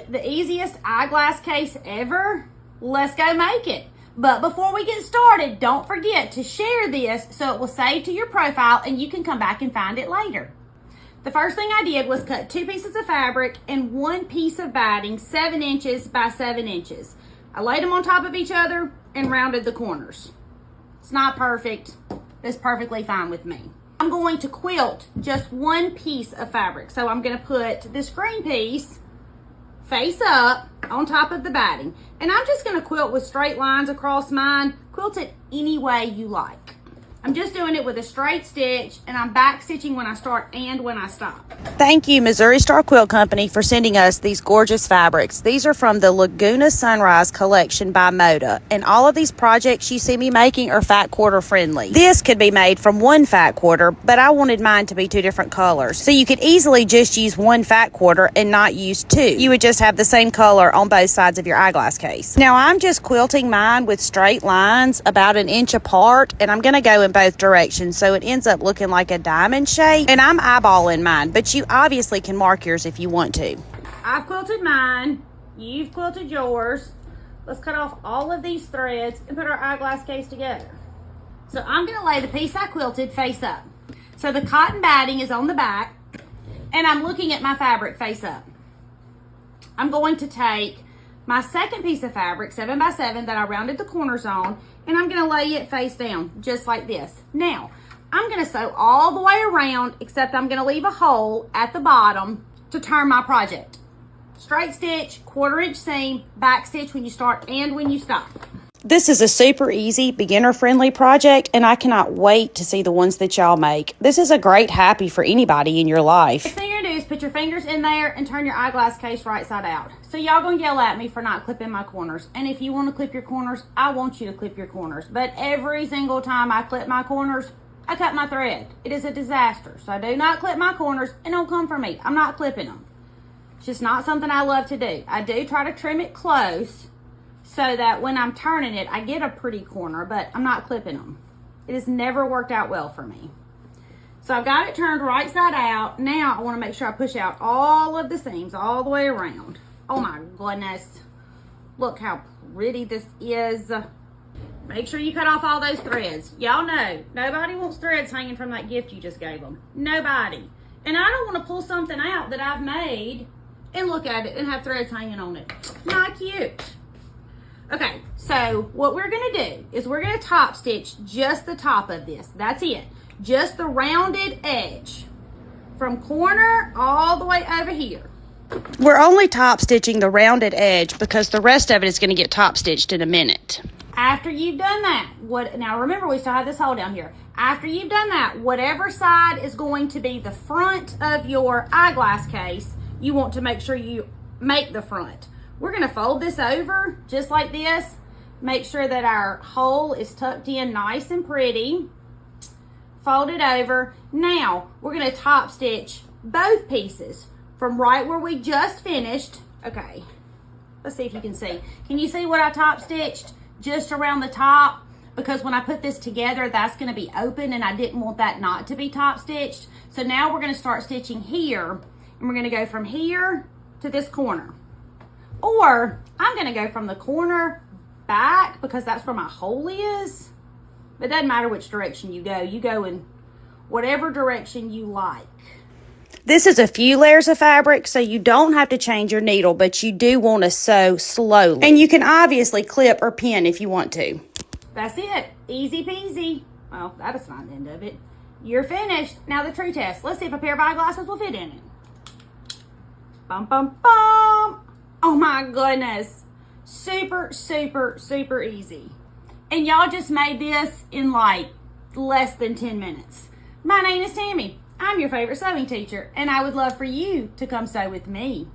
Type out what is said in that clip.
the easiest eyeglass case ever? Let's go make it. But before we get started, don't forget to share this so it will save to your profile and you can come back and find it later. The first thing I did was cut 2 pieces of fabric and 1 piece of batting 7 inches by 7 inches. I laid them on top of each other and rounded the corners. It's not perfect. It's perfectly fine with me. I'm going to quilt just 1 piece of fabric. So I'm going to put this green piece face up on top of the batting. And I'm just going to quilt with straight lines across mine. Quilt it any way you like. I'm just doing it with a straight stitch, and I'm back stitching when I start and when I stop. Thank you, Missouri Star Quilt Company, for sending us these gorgeous fabrics. These are from the Laguna Sunrise collection by Moda, and all of these projects you see me making are fat quarter friendly. This could be made from 1 fat quarter, but I wanted mine to be 2 different colors. So you could easily just use 1 fat quarter and not use 2. You would just have the same color on both sides of your eyeglass case. Now I'm just quilting mine with straight lines about 1 inch apart, and I'm going to go in both directions so it ends up looking like a diamond shape. And I'm eyeballing mine, but you obviously can mark yours if you want to. I've quilted mine, you've quilted yours. Let's cut off all of these threads and put our eyeglass case together. So I'm going to lay the piece I quilted face up. So the cotton batting is on the back and I'm looking at my fabric face up. I'm going to take my second piece of fabric, 7 by 7, that I rounded the corners on, and I'm going to lay it face down just like this. Now, I'm going to sew all the way around, except I'm going to leave a hole at the bottom to turn my project. Straight stitch, 1/4 inch seam, back stitch when you start and when you stop. This is a super easy, beginner-friendly project, and I cannot wait to see the ones that y'all make. This is a great happy for anybody in your life. Next thing you're gonna do is put your fingers in there and turn your eyeglass case right side out. So y'all gonna yell at me for not clipping my corners. And if you want to clip your corners, I want you to clip your corners. But every single time I clip my corners, I cut my thread. It is a disaster. So do not clip my corners and don't come for me. I'm not clipping them. It's just not something I love to do. I do try to trim it close so that when I'm turning it, I get a pretty corner, but I'm not clipping them. It has never worked out well for me. So I've got it turned right side out. Now I want to make sure I push out all of the seams all the way around. Oh my goodness. Look how pretty this is. Make sure you cut off all those threads. Y'all know, nobody wants threads hanging from that gift you just gave them. Nobody. And I don't want to pull something out that I've made and look at it and have threads hanging on it. Not cute. Okay, so what we're going to do is we're going to top stitch just the top of this. That's it. Just the rounded edge from corner all the way over here. We're only top stitching the rounded edge because the rest of it is going to get top stitched in a minute. After you've done that, now remember we still have this hole down here. After you've done that, whatever side is going to be the front of your eyeglass case, you want to make sure you make the front. We're going to fold this over just like this. Make sure that our hole is tucked in nice and pretty. Fold it over. Now we're going to top stitch both pieces from right where we just finished. Okay, let's see if you can see. Can you see what I top stitched just around the top? Because when I put this together, that's going to be open and I didn't want that not to be top stitched. So now we're going to start stitching here and we're going to go from here to this corner. Or I'm going to go from the corner back because that's where my hole is. It doesn't matter which direction you go. You go in whatever direction you like. This is a few layers of fabric, so you don't have to change your needle, but you do want to sew slowly. And you can obviously clip or pin if you want to. That's it. Easy peasy. Well, that'll find the end of it. You're finished. Now the true test. Let's see if a pair of eyeglasses will fit in it. Bum, bum, bum. Oh my goodness. Super, super, super easy. And y'all just made this in like less than 10 minutes. My name is Tammy. I'm your favorite sewing teacher, and I would love for you to come sew with me.